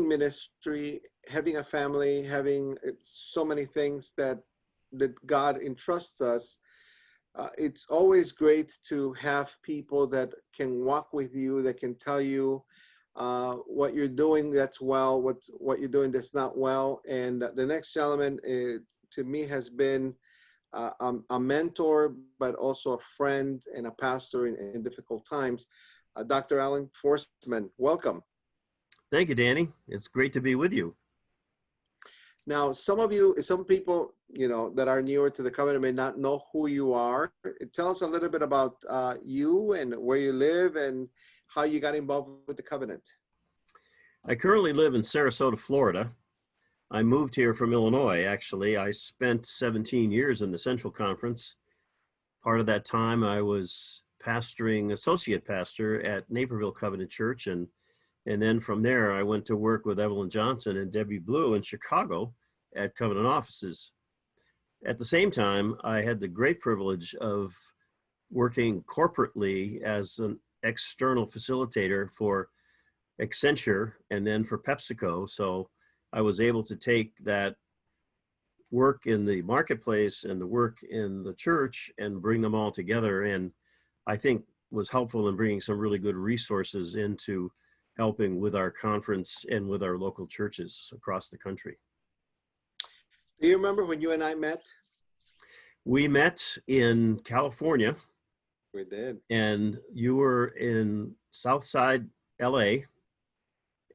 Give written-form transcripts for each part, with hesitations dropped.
doing ministry, having a family, having so many things that God entrusts us, it's always great to have people that can walk with you, that can tell you what you're doing that's well, what you're doing that's not well. And the next gentleman, to me, has been a mentor, but also a friend and a pastor in difficult times. Dr. Alan Forsman, welcome. Thank you, Danny. It's great to be with you. Now, some people, that are newer to the covenant may not know who you are. Tell us a little bit about you and where you live and how you got involved with the covenant. I currently live in Sarasota, Florida. I moved here from Illinois, actually. I spent 17 years in the Central Conference. Part of that time, I was pastoring, associate pastor at Naperville Covenant Church, and then from there, I went to work with Evelyn Johnson and Debbie Blue in Chicago at Covenant offices. At the same time, I had the great privilege of working corporately as an external facilitator for Accenture and then for PepsiCo. So I was able to take that work in the marketplace and the work in the church and bring them all together. And I think was helpful in bringing some really good resources into helping with our conference and with our local churches across the country. Do you remember when you and I met? We met in California. We did. And you were in Southside, LA.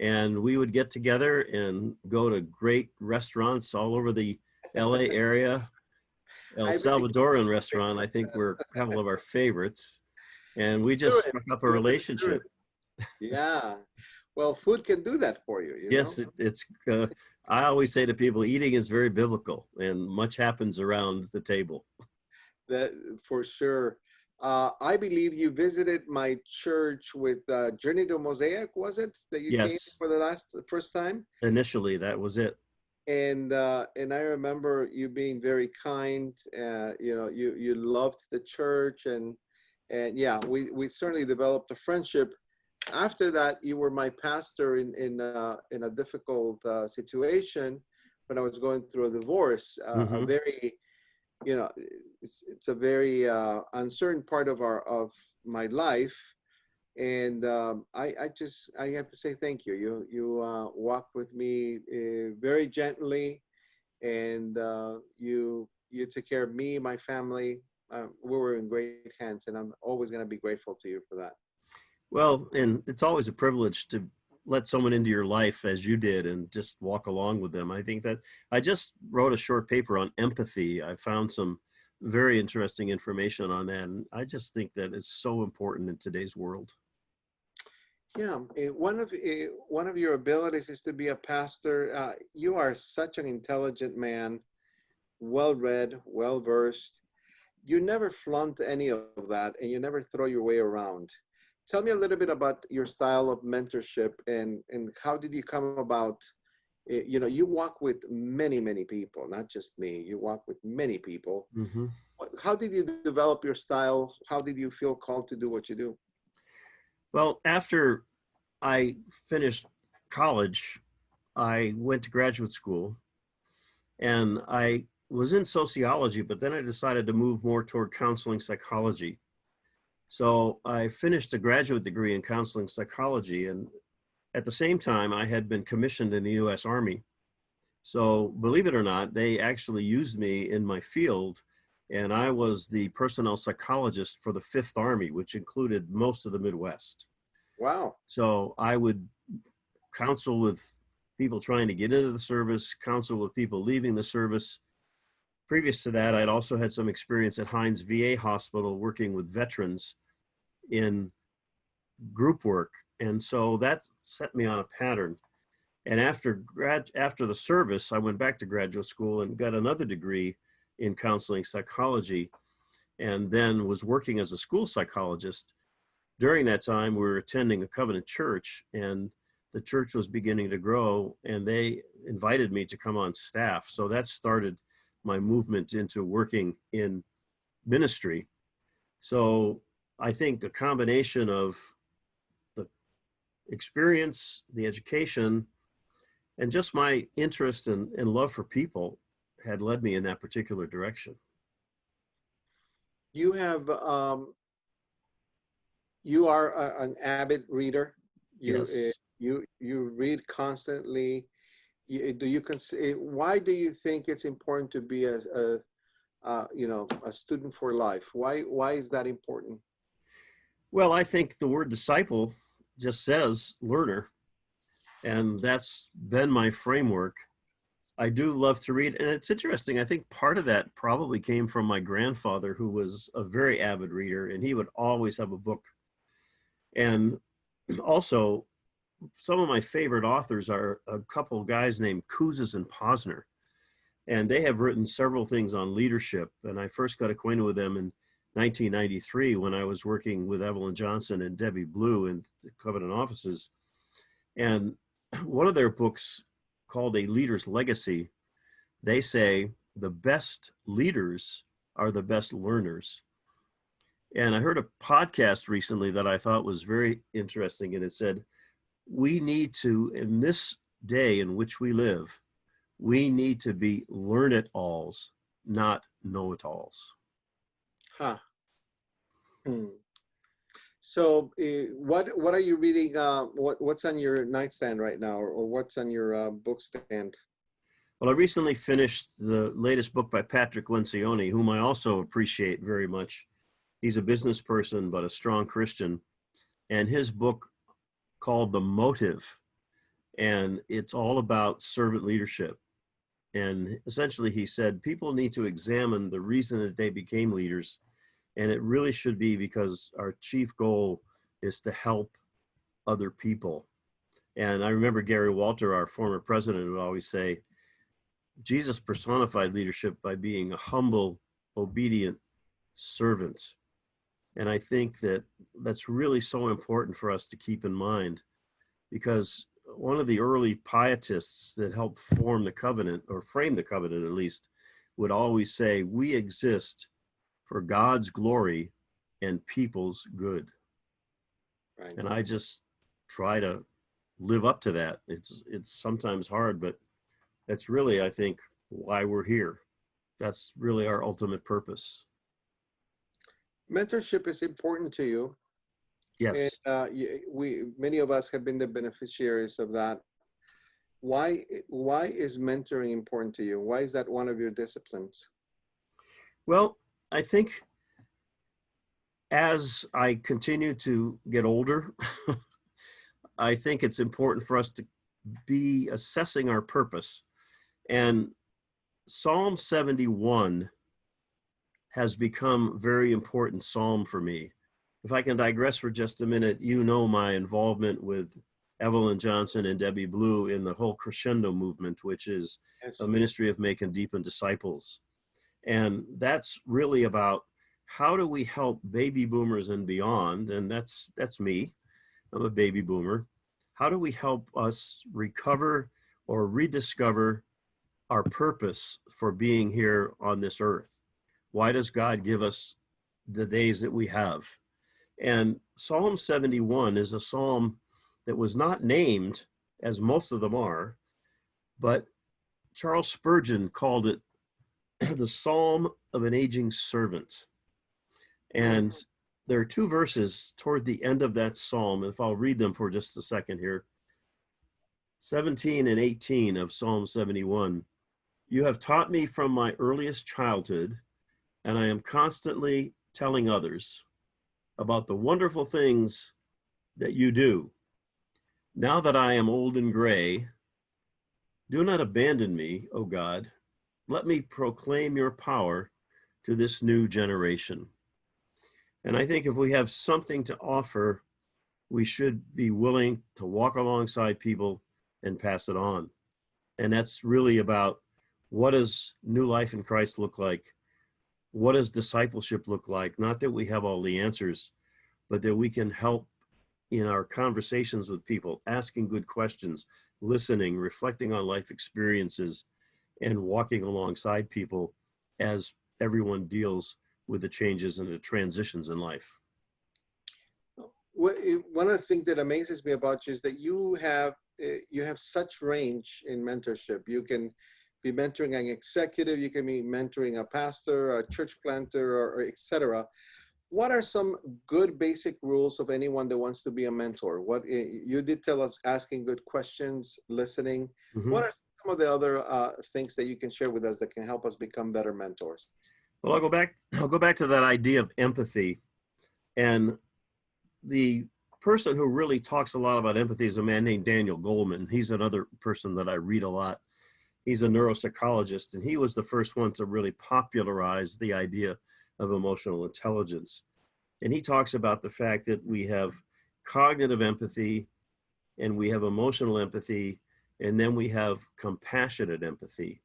And we would get together and go to great restaurants all over the LA area. El Salvadoran restaurant, I think, were a couple of our favorites. And we just struck up a relationship. Yeah. Well, food can do that for you. Yes, it's. I always say to people, eating is very biblical, and much happens around the table. That for sure. I believe you visited my church with Journey to Mosaic, was it? That you came for the first time? Initially, that was it. And I remember you being very kind. You loved the church, and yeah, we certainly developed a friendship. After that, you were my pastor in a difficult situation when I was going through a divorce. A very, it's a very uncertain part of my life, and I have to say thank you. You walked with me very gently, and you took care of me, my family. We were in great hands, and I'm always going to be grateful to you for that. Well, and it's always a privilege to let someone into your life as you did and just walk along with them. I think that I just wrote a short paper on empathy. I found some very interesting information on that. And I just think that is so important in today's world. Yeah, one of your abilities is to be a pastor. You are such an intelligent man, well-read, well-versed. You never flaunt any of that, and you never throw your way around. Tell me a little bit about your style of mentorship and how did you come about? You walk with many people, not just me. You walk with many people. Mm-hmm. How did you develop your style? How did you feel called to do what you do? Well, after I finished college, I went to graduate school, and I was in sociology, but then I decided to move more toward counseling psychology. So I finished a graduate degree in counseling psychology, and at the same time, I had been commissioned in the U.S. Army. So believe it or not, they actually used me in my field, and I was the personnel psychologist for the 5th Army, which included most of the Midwest. Wow. So I would counsel with people trying to get into the service, counsel with people leaving the service. Previous to that, I'd also had some experience at Hines VA Hospital working with veterans in group work. And so that set me on a pattern. And after the service, I went back to graduate school and got another degree in counseling psychology, and then was working as a school psychologist. During that time, we were attending a Covenant church, and the church was beginning to grow, and they invited me to come on staff. So that started my movement into working in ministry. So I think a combination of the experience, the education, And just my interest and love for people had led me in that particular direction. You have you are an avid reader. Yes. You read constantly. Do you consider, why do you think it's important to be a student for life? Why is that important? Well, I think the word disciple just says learner, and that's been my framework. I do love to read, and it's interesting. I think part of that probably came from my grandfather, who was a very avid reader, and he would always have a book. And also, some of my favorite authors are a couple of guys named Kouzes and Posner, and they have written several things on leadership. And I first got acquainted with them in 1993 when I was working with Evelyn Johnson and Debbie Blue in the Covenant offices. And one of their books, called A Leader's Legacy, they say the best leaders are the best learners. And I heard a podcast recently that I thought was very interesting, and it said, we need to, in this day in which we live, we need to be learn-it-alls, not know-it-alls. Huh. Hmm. So, what are you reading? What's on your nightstand right now, or what's on your book stand? Well, I recently finished the latest book by Patrick Lencioni, whom I also appreciate very much. He's a business person, but a strong Christian. And his book, called The Motive, and it's all about servant leadership. And essentially he said people need to examine the reason that they became leaders, and it really should be because our chief goal is to help other people. And I remember Gary Walter, our former president, would always say Jesus personified leadership by being a humble, obedient servant. And I think that that's really so important for us to keep in mind, because one of the early pietists that helped form the covenant, or frame the covenant at least, would always say, we exist for God's glory and people's good. Right. And I just try to live up to that. It's sometimes hard, but that's really, I think, why we're here. That's really our ultimate purpose. Mentorship is important to you, and Yes. many of us have been the beneficiaries of that. Why is mentoring important to you? Why is that one of your disciplines? Well, I think as I continue to get older, I think it's important for us to be assessing our purpose. And Psalm 71 has become a very important psalm for me. If I can digress for just a minute, you know my involvement with Evelyn Johnson and Debbie Blue in the whole Crescendo movement, which is Yes. a ministry of making deepened disciples. And that's really about how do we help baby boomers and beyond, and that's me, I'm a baby boomer. How do we help us recover or rediscover our purpose for being here on this earth? Why does God give us the days that we have? And Psalm 71 is a psalm that was not named, as most of them are, but Charles Spurgeon called it the Psalm of an Aging Servant. And there are two verses toward the end of that psalm, if I'll read them for just a second here. 17 and 18 of Psalm 71. You have taught me from my earliest childhood, and I am constantly telling others about the wonderful things that you do. Now that I am old and gray, do not abandon me, O God. Let me proclaim your power to this new generation. And I think if we have something to offer, we should be willing to walk alongside people and pass it on. And that's really about, what does new life in Christ look like? What does discipleship look like? Not that we have all the answers, but that we can help in our conversations with people, asking good questions, listening, reflecting on life experiences, and walking alongside people as everyone deals with the changes and the transitions in life. One of the things that amazes me about you is that you have you have such range in mentorship. You can be mentoring an executive, you can be mentoring a pastor, a church planter, or etc. What are some good basic rules of anyone that wants to be a mentor? What you did tell us: asking good questions, listening. Mhm. What are some of the other things that you can share with us that can help us become better mentors? Well, I'll go back to that idea of empathy. And the person who really talks a lot about empathy is a man named Daniel Goleman. He's another person that I read a lot. He's a neuropsychologist, and he was the first one to really popularize the idea of emotional intelligence. And he talks about the fact that we have cognitive empathy, and we have emotional empathy, and then we have compassionate empathy.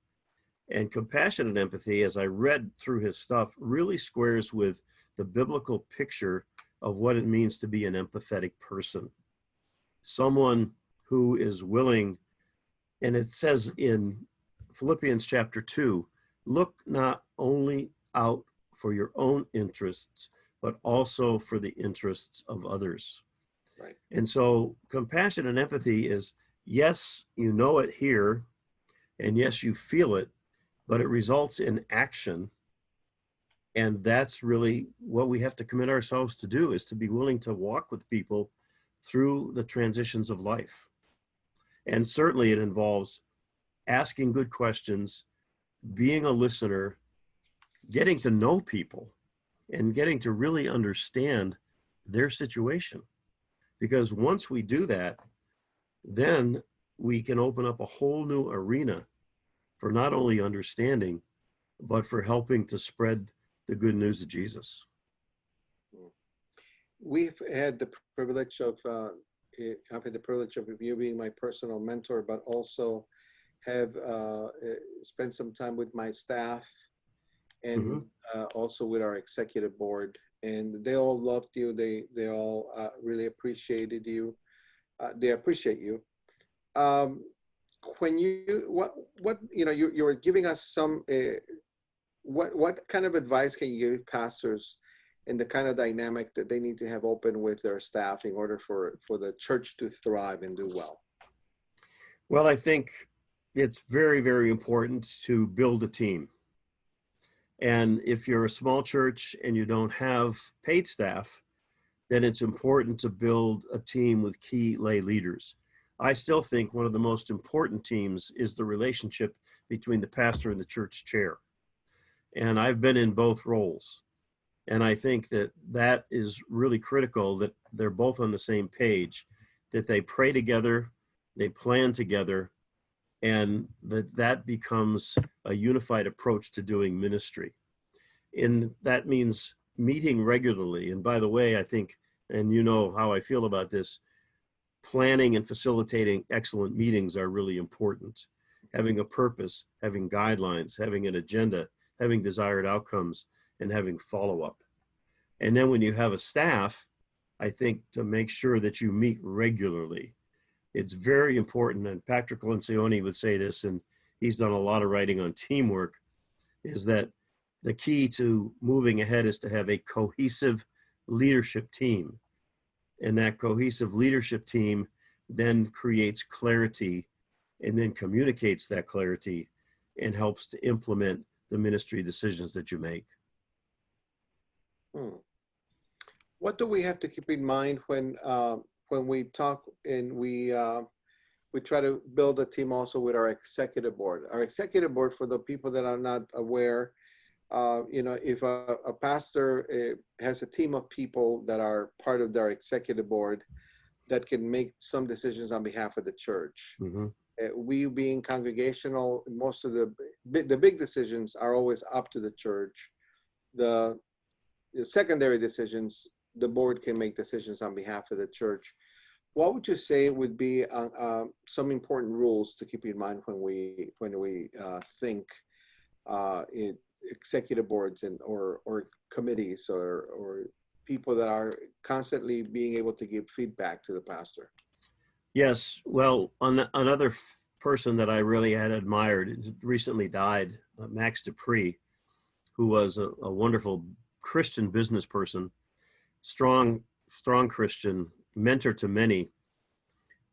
And compassionate empathy, as I read through his stuff, really squares with the biblical picture of what it means to be an empathetic person. Someone who is willing, and it says in Philippians chapter 2, look not only out for your own interests, but also for the interests of others. Right. And so compassion and empathy is, yes, you know it here, and yes, you feel it, but it results in action. And that's really what we have to commit ourselves to do, is to be willing to walk with people through the transitions of life. And certainly it involves asking good questions, being a listener, getting to know people, and getting to really understand their situation. Because once we do that, then we can open up a whole new arena for not only understanding, but for helping to spread the good news of Jesus. We've had the privilege of, I've had the privilege of you being my personal mentor, but also have spent some time with my staff and also with our executive board. And they all loved you. They all really appreciated you. They appreciate you. When you, what you were giving us some, what kind of advice can you give pastors in the kind of dynamic that they need to have open with their staff in order for the church to thrive and do well? Well, I think it's very, very important to build a team. And if you're a small church and you don't have paid staff, then it's important to build a team with key lay leaders. I still think one of the most important teams is the relationship between the pastor and the church chair. And I've been in both roles. And I think that that is really critical, that they're both on the same page, that they pray together, they plan together, and that becomes a unified approach to doing ministry. And that means meeting regularly. And by the way, I think, and you know how I feel about this, planning and facilitating excellent meetings are really important. Having a purpose, having guidelines, having an agenda, having desired outcomes, and having follow-up. And then when you have a staff, I think to make sure that you meet regularly. It's very important, and Patrick Lencioni would say this, and he's done a lot of writing on teamwork, is that the key to moving ahead is to have a cohesive leadership team. And that cohesive leadership team then creates clarity and then communicates that clarity and helps to implement the ministry decisions that you make. What do we have to keep in mind when we talk and we try to build a team also with our executive board? Our executive board, for the people that are not aware, if a pastor has a team of people that are part of their executive board that can make some decisions on behalf of the church. We being congregational, most of the big decisions are always up to the church. The secondary decisions, the board can make decisions on behalf of the church. What would you say would be some important rules to keep in mind when we think in executive boards and or committees or people that are constantly being able to give feedback to the pastor? Yes, well, another person that I really had admired recently died, Max Dupree, who was a wonderful Christian business person, strong Christian, mentor to many.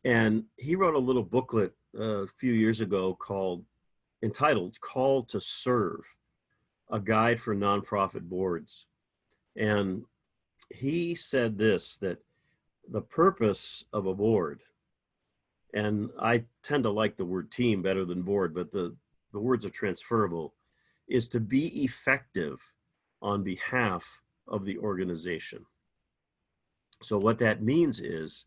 And he wrote a little booklet a few years ago entitled Call to Serve, a guide for nonprofit boards. And he said this, that the purpose of a board, and I tend to like the word team better than board, but the words are transferable, is to be effective on behalf of the organization. So what that means is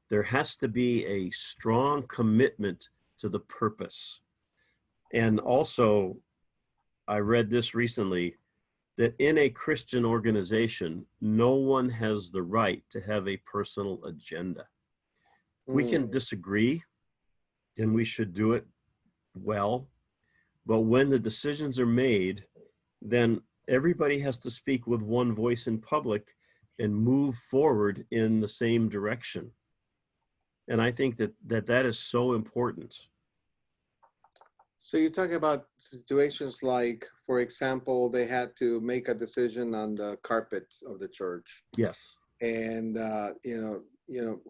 there has to be a strong commitment to the purpose. And also, I read this recently, that in a Christian organization, no one has the right to have a personal agenda. We can disagree, and we should do it well, but when the decisions are made, then everybody has to speak with one voice in public and move forward in the same direction. And I think that is so important. So you're talking about situations like, for example, they had to make a decision on the carpet of the church, Yes. and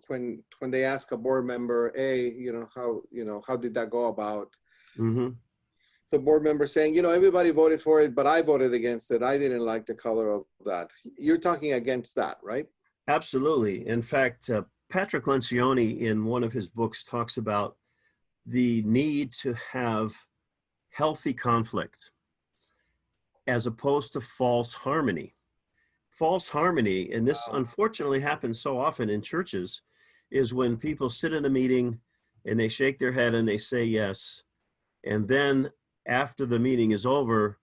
when they ask a board member, hey, how did that go about? Mm-hmm. The board member saying, everybody voted for it, but I voted against it. I didn't like the color of that. You're talking against that, right? Absolutely. In fact, Patrick Lencioni, in one of his books, talks about the need to have healthy conflict as opposed to false harmony. False harmony, and this unfortunately happens so often in churches, is when people sit in a meeting and they shake their head and they say yes, and then after the meeting is over,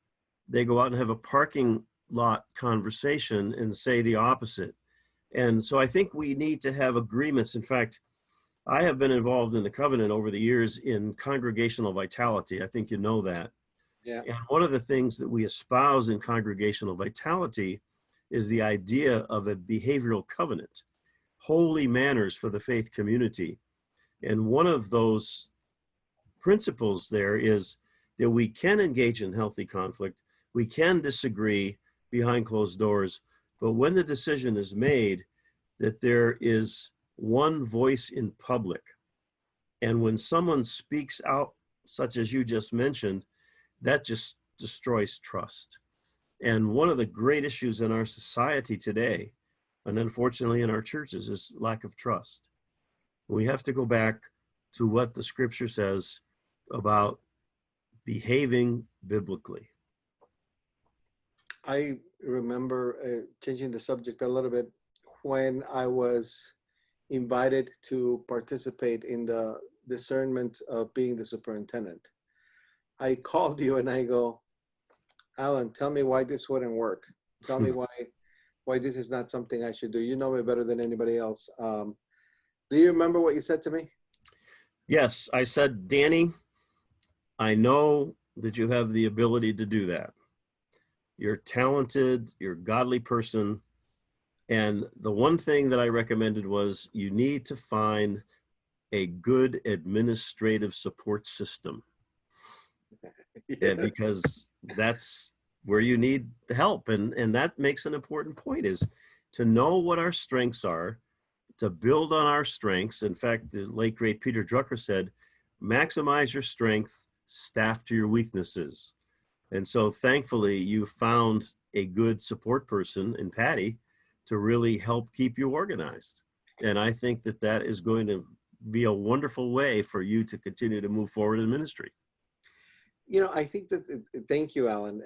they go out and have a parking lot conversation and say the opposite. And so I think we need to have agreements. In fact, I have been involved in the covenant over the years in congregational vitality. I think you know that. Yeah. And one of the things that we espouse in congregational vitality is the idea of a behavioral covenant, holy manners for the faith community. And one of those principles there is that we can engage in healthy conflict, we can disagree behind closed doors, but when the decision is made, that there is one voice in public. And when someone speaks out, such as you just mentioned, that just destroys trust. And one of the great issues in our society today, and unfortunately in our churches, is lack of trust. We have to go back to what the scripture says about behaving biblically. I remember changing the subject a little bit when I was invited to participate in the discernment of being the superintendent. I called you and I go, Alan, tell me why this wouldn't work. Tell me why this is not something I should do. You know me better than anybody else. Do you remember what you said to me? Yes, I said, Danny, I know that you have the ability to do that. You're talented, you're a godly person. And the one thing that I recommended was you need to find a good administrative support system. Yeah, because that's where you need help. And that makes an important point, is to know what our strengths are, to build on our strengths. In fact, the late great Peter Drucker said, maximize your strength, staff to your weaknesses. And so thankfully you found a good support person in Patty to really help keep you organized. And I think that is going to be a wonderful way for you to continue to move forward in ministry. I think that, thank you, Alan,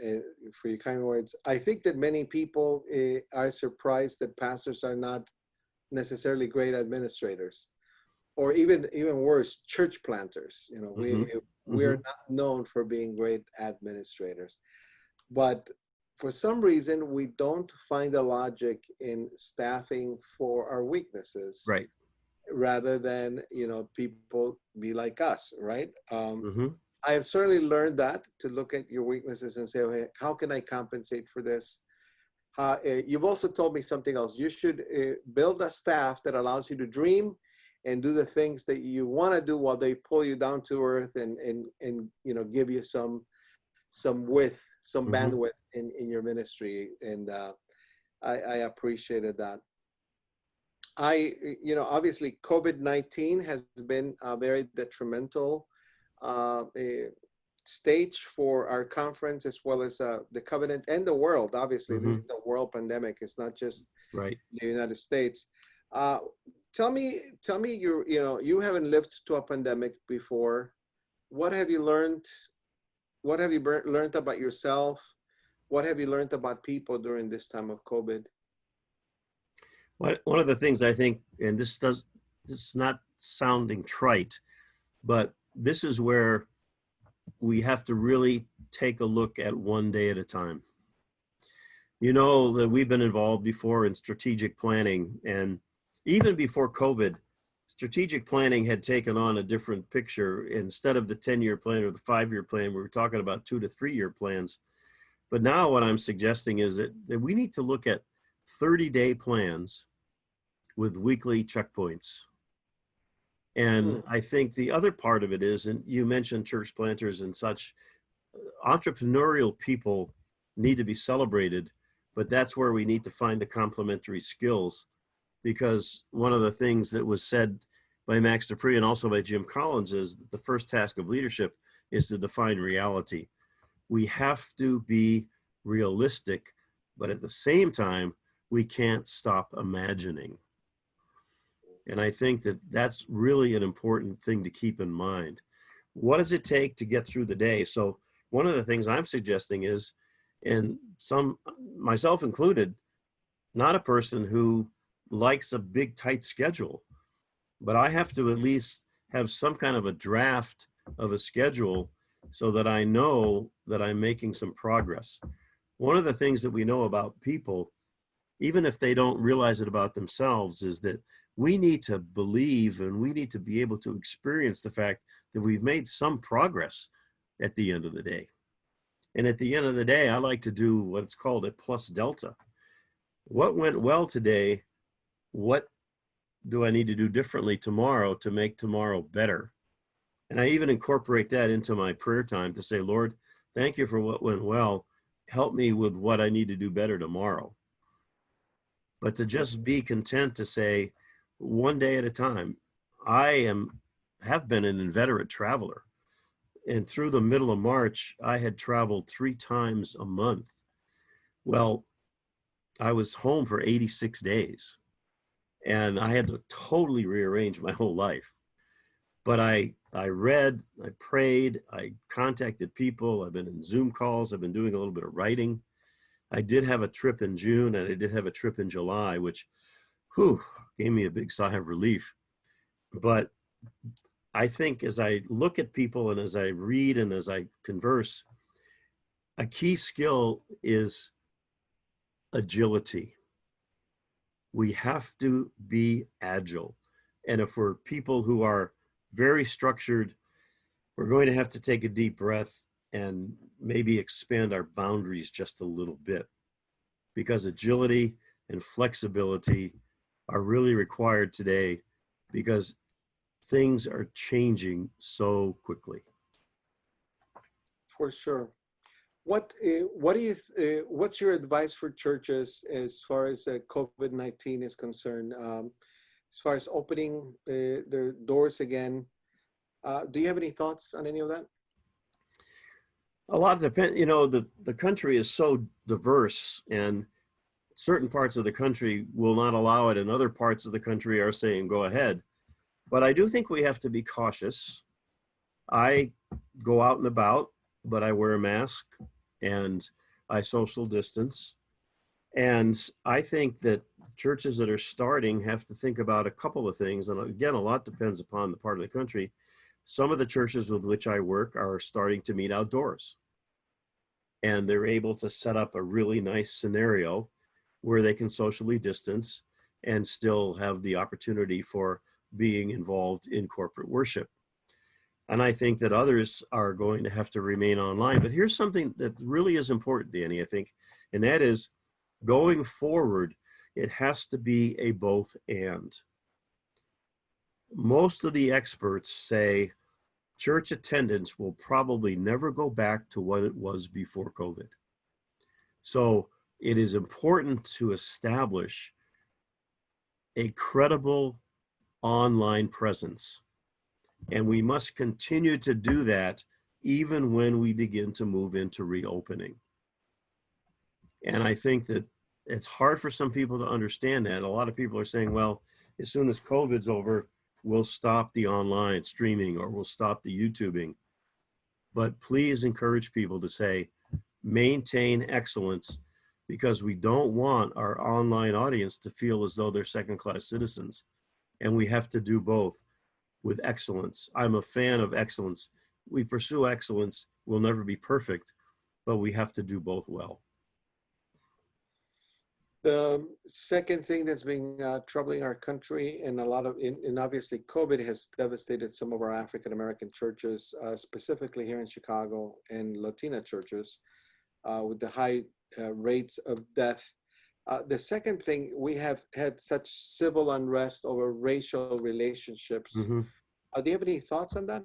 for your kind words. I think that many people are surprised that pastors are not necessarily great administrators, or even worse, church planters. We're not known for being great administrators, but for some reason we don't find the logic in staffing for our weaknesses, right? Rather than people be like us, right? I have certainly learned that, to look at your weaknesses and say, okay, how can I compensate for this? You've also told me something else. You should build a staff that allows you to dream and do the things that you want to do while they pull you down to earth and give you some width, some bandwidth in your ministry. And I appreciated that. Obviously COVID-19 has been a very detrimental stage for our conference, as well as the covenant and the world. Obviously, this is a world pandemic. It's not just Right. the United States. Uh, tell me, you haven't lived to a pandemic before. What have you learned? What have you learned about yourself? What have you learned about people during this time of COVID? One of the things I think, and this is not sounding trite, but this is where we have to really take a look at one day at a time. You know that we've been involved before in strategic planning, and even before COVID, strategic planning had taken on a different picture. Instead of the 10-year plan or the 5-year plan, we were talking about 2 to 3 year plans. But now what I'm suggesting is that we need to look at 30-day plans with weekly checkpoints. And I think the other part of it is, and you mentioned church planters and such, entrepreneurial people need to be celebrated, but that's where we need to find the complementary skills. Because one of the things that was said by Max Dupree and also by Jim Collins is that the first task of leadership is to define reality. We have to be realistic, but at the same time, we can't stop imagining. And I think that that's really an important thing to keep in mind. What does it take to get through the day? So one of the things I'm suggesting is, and some, myself included, not a person who likes a big tight schedule, but I have to at least have some kind of a draft of a schedule so that I know that I'm making some progress. One of the things that we know about people, even if they don't realize it about themselves, is that we need to believe and we need to be able to experience the fact that we've made some progress at the end of the day. And at the end of the day, I like to do what's called a plus delta. What went well today? What do I need to do differently tomorrow to make tomorrow better? And I even incorporate that into my prayer time to say, Lord, thank you for what went well. Help me with what I need to do better tomorrow. But to just be content to say, one day at a time. I have been an inveterate traveler. And through the middle of March, I had traveled 3 times a month. Well, I was home for 86 days. And I had to totally rearrange my whole life. But I read, I prayed, I contacted people. I've been in Zoom calls. I've been doing a little bit of writing. I did have a trip in June and I did have a trip in July, which gave me a big sigh of relief. But I think as I look at people and as I read and as I converse, a key skill is agility. We have to be agile. And if we're people who are very structured, we're going to have to take a deep breath and maybe expand our boundaries just a little bit, because agility and flexibility are really required today because things are changing so quickly. For sure. What do you what's your advice for churches as far as COVID-19 is concerned? As far as opening their doors again, do you have any thoughts on any of that? A lot depends. You know, the country is so diverse, and certain parts of the country will not allow it, and other parts of the country are saying go ahead. But I do think we have to be cautious. I go out and about, but I wear a mask and I social distance. And I think that churches that are starting have to think about a couple of things. And again, a lot depends upon the part of the country. Some of the churches with which I work are starting to meet outdoors. And they're able to set up a really nice scenario where they can socially distance and still have the opportunity for being involved in corporate worship. And I think that others are going to have to remain online. But here's something that really is important, Danny, I think, and that is going forward, it has to be a both and. Most of the experts say church attendance will probably never go back to what it was before COVID. So it is important to establish a credible online presence. And we must continue to do that even when we begin to move into reopening. And I think that it's hard for some people to understand that. A lot of people are saying, well, as soon as COVID's over, we'll stop the online streaming or we'll stop the YouTubing. But please encourage people to say, maintain excellence, because we don't want our online audience to feel as though they're second-class citizens. And we have to do both with excellence. I'm a fan of excellence. We pursue excellence. We'll never be perfect, but we have to do both well. The second thing that's been troubling our country, and and obviously COVID has devastated some of our African American churches, specifically here in Chicago, and Latina churches, with the high rates of death. The second thing, we have had such civil unrest over racial relationships. Mm-hmm. Do you have any thoughts on that?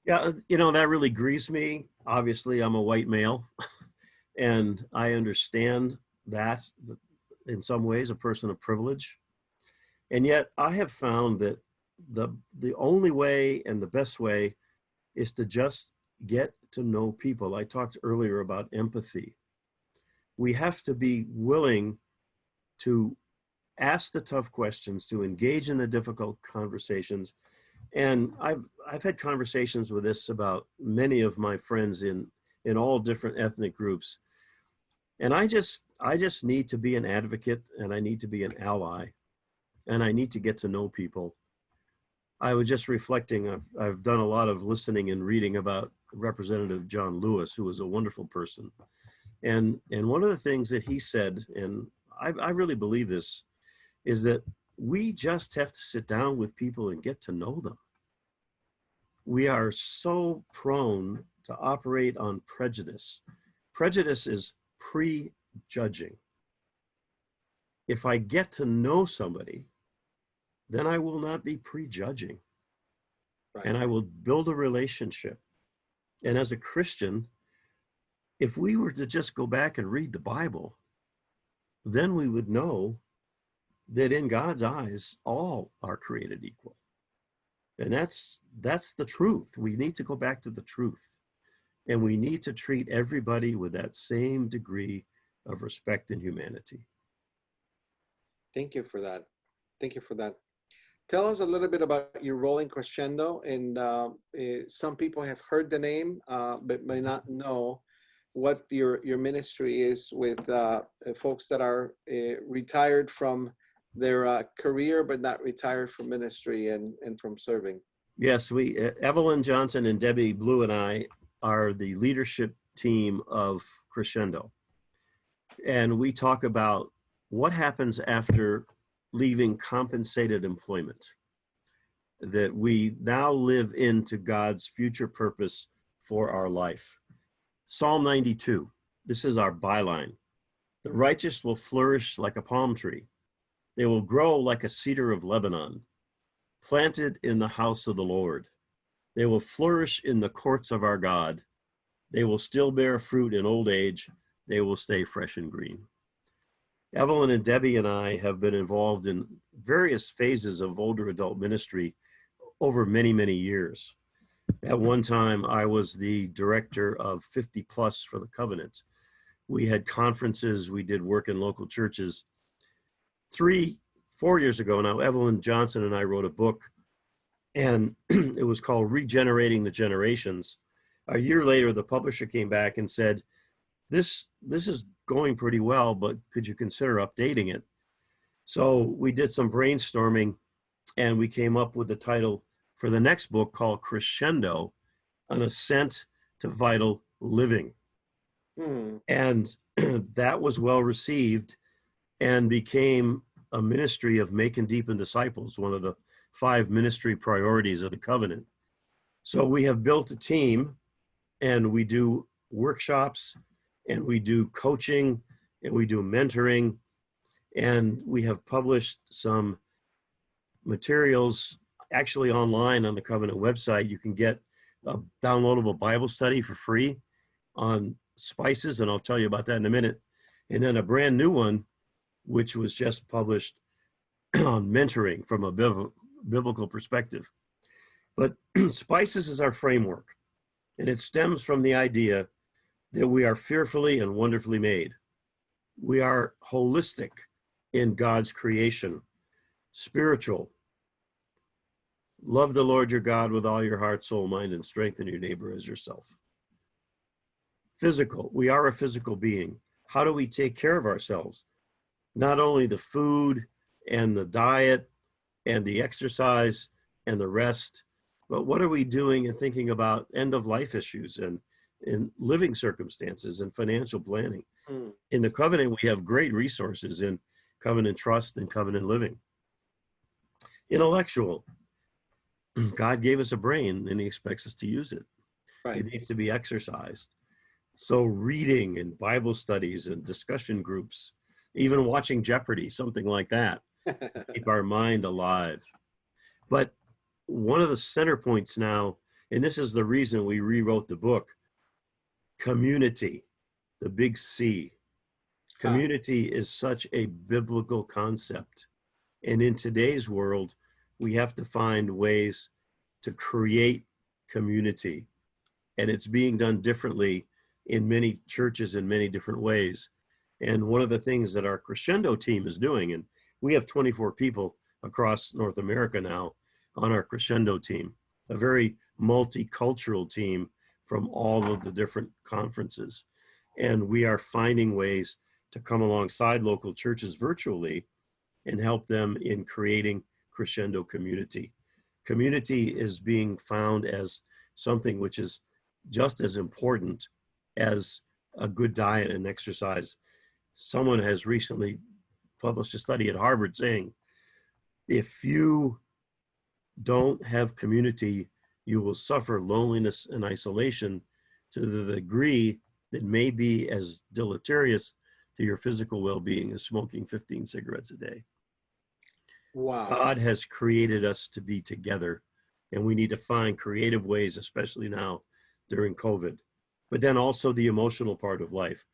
Yeah, that really grieves me. Obviously, I'm a white male, and I understand that in some ways, a person of privilege. And yet I have found that the only way and the best way is to just get to know people. I talked earlier about empathy. We have to be willing to ask the tough questions, to engage in the difficult conversations. And I've had conversations with this about many of my friends in all different ethnic groups. And I just need to be an advocate, and I need to be an ally, and I need to get to know people. I was just reflecting, I've done a lot of listening and reading about Representative John Lewis, who was a wonderful person. And one of the things that he said, and I really believe this, is that we just have to sit down with people and get to know them. We are so prone to operate on prejudice. Prejudice is prejudging. If I get to know somebody, then I will not be prejudging. Right. And I will build a relationship. And as a Christian, if we were to just go back and read the Bible, then we would know that in God's eyes, all are created equal. And that's the truth. We need to go back to the truth. And we need to treat everybody with that same degree of respect and humanity. Thank you for that. Thank you for that. Tell us a little bit about your role in Crescendo. And some people have heard the name, but may not know what your ministry is with folks that are retired from their career, but not retired from ministry and from serving. Yes, Evelyn Johnson and Debbie Blue and I are the leadership team of Crescendo. And we talk about what happens after leaving compensated employment, that we now live into God's future purpose for our life. Psalm 92, this is our byline. The righteous will flourish like a palm tree. They will grow like a cedar of Lebanon, planted in the house of the Lord. They will flourish in the courts of our God. They will still bear fruit in old age. They will stay fresh and green. Evelyn and Debbie and I have been involved in various phases of older adult ministry over many, many years. At one time, I was the director of 50 Plus for the Covenant. We had conferences, we did work in local churches. 3-4 years ago now, Evelyn Johnson and I wrote a book, and it was called Regenerating the Generations. A year later, the publisher came back and said, this is going pretty well, but could you consider updating it? So we did some brainstorming, and we came up with the title for the next book called Crescendo, An Ascent to Vital Living. And that was well received and became a ministry of making deepen disciples, one of the 5 ministry priorities of the covenant. So we have built a team, and we do workshops, and we do coaching, and we do mentoring, and we have published some materials actually online on the Covenant website. You can get a downloadable Bible study for free on spices, and I'll tell you about that in a minute. And then a brand new one, which was just published on mentoring from a biblical perspective. But spices is our framework, and it stems from the idea that we are fearfully and wonderfully made. We are holistic in God's creation, spiritual. Love the Lord your God with all your heart, soul, mind, and strength, and your neighbor as yourself. Physical. We are a physical being. How do we take care of ourselves? Not only the food and the diet and the exercise and the rest, but what are we doing and thinking about end of life issues and in living circumstances and financial planning? Mm. In the covenant, we have great resources in covenant trust and covenant living. Intellectual. God gave us a brain and he expects us to use it. Right. It needs to be exercised. So reading and Bible studies and discussion groups, even watching Jeopardy, something like that, keep our mind alive. But one of the center points now, and this is the reason we rewrote the book, community, the big C. Community is such a biblical concept. And in today's world, we have to find ways to create community. And it's being done differently in many churches in many different ways. And one of the things that our Crescendo team is doing, and we have 24 people across North America now on our Crescendo team, a very multicultural team from all of the different conferences. And we are finding ways to come alongside local churches virtually and help them in creating Crescendo community. Community is being found as something which is just as important as a good diet and exercise. Someone has recently published a study at Harvard saying, if you don't have community, you will suffer loneliness and isolation to the degree that may be as deleterious to your physical well-being as smoking 15 cigarettes a day. Wow. God has created us to be together, and we need to find creative ways, especially now during COVID. But then also the emotional part of life.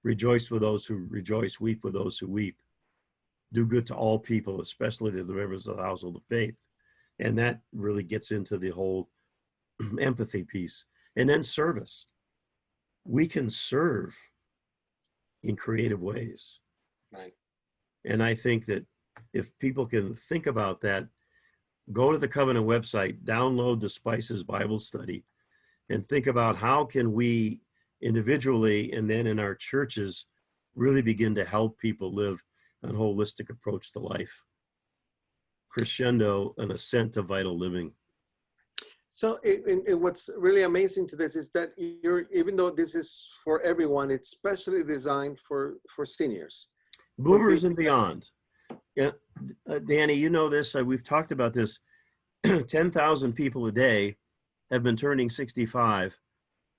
Rejoice with those who rejoice, weep with those who weep. Do good to all people, especially to the members of the household of faith. And that really gets into the whole empathy piece. And then service. We can serve in creative ways. Right. And I think that if people can think about that, go to the Covenant website, download the Spices Bible Study, and think about how can we individually and then in our churches really begin to help people live a holistic approach to life. Crescendo, an ascent to vital living. So what's really amazing to this is that even though this is for everyone, it's specially designed for seniors. Boomers and beyond. Yeah, Danny, you know this, we've talked about this. 10,000 people a day have been turning 65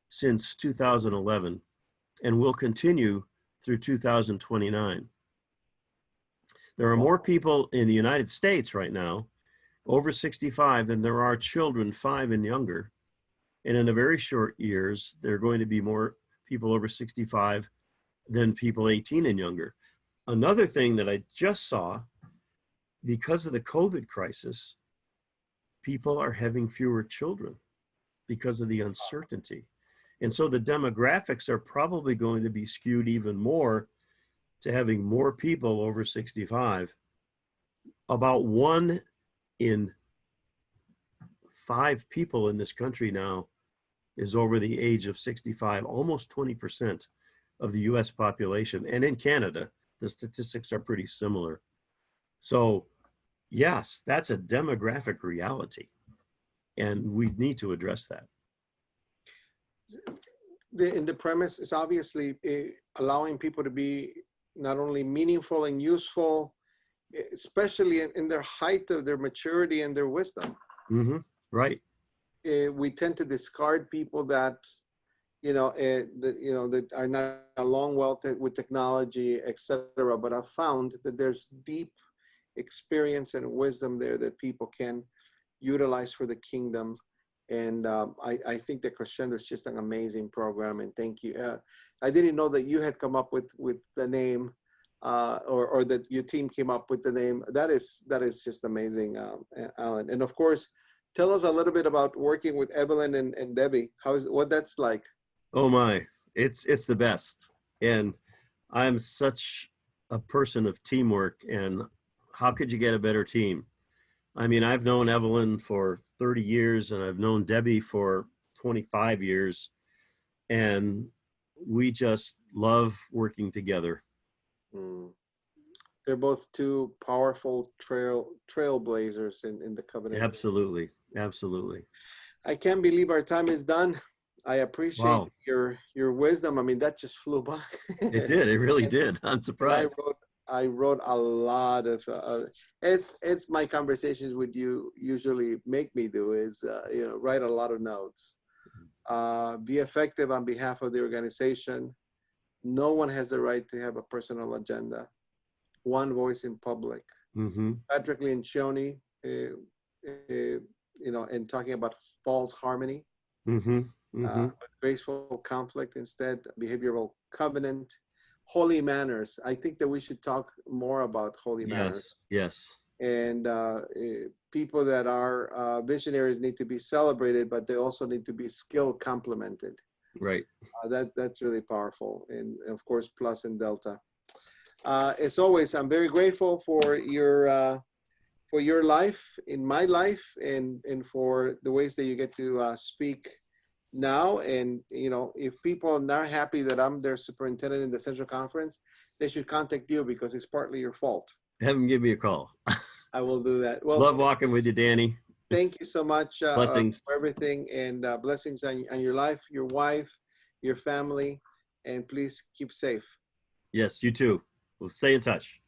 since 2011 and will continue through 2029. There are more people in the United States right now over 65 than there are children 5 and younger. And in a very short years, there are going to be more people over 65 than people 18 and younger. Another thing that I just saw, because of the COVID crisis, people are having fewer children because of the uncertainty. And so the demographics are probably going to be skewed even more to having more people over 65. About 1 in 5 people in this country now is over the age of 65, almost 20% of the US population. And in Canada, the statistics are pretty similar. So yes, that's a demographic reality, and we need to address that. The premise is obviously allowing people to be not only meaningful and useful, especially in their height of their maturity and their wisdom. Mm-hmm. Right. We tend to discard people that, that are not along well with technology, etc. But I've found that there's deep experience and wisdom there that people can utilize for the kingdom. And I think that Crescendo is just an amazing program. And thank you. I didn't know that you had come up with the name or that your team came up with the name. That is just amazing, Alan. And of course, tell us a little bit about working with Evelyn and Debbie. What that's like? Oh my, it's the best. And I'm such a person of teamwork, and how could you get a better team? I mean, I've known Evelyn for 30 years and I've known Debbie for 25 years, and we just love working together. Mm. They're both two powerful trailblazers in the covenant. Absolutely. Absolutely. I can't believe our time is done. I appreciate Wow. your wisdom. I mean, that just flew by. It did. It really did. I'm And surprised. I wrote a lot of it's my conversations with you usually make me do is write a lot of notes. Be effective on behalf of the organization. No one has the right to have a personal agenda. One voice in public. Mm-hmm. Patrick Lencioni, and talking about false harmony, Mm-hmm. Mm-hmm. graceful conflict instead, behavioral covenant, holy manners. I think that we should talk more about holy manners. Yes. And people that are visionaries need to be celebrated, but they also need to be skill complemented. Right. That's really powerful. And of course, plus and delta. As always, I'm very grateful for your life, in my life, and for the ways that you get to speak now. And if people are not happy that I'm their superintendent in the Central Conference, they should contact you because it's partly your fault. Have them give me a call. I will do that. Well, Love walking with you, Danny. thank you so much Blessings. for everything, and blessings on your life, your wife, your family, and please keep safe. Yes, you too. We'll stay in touch.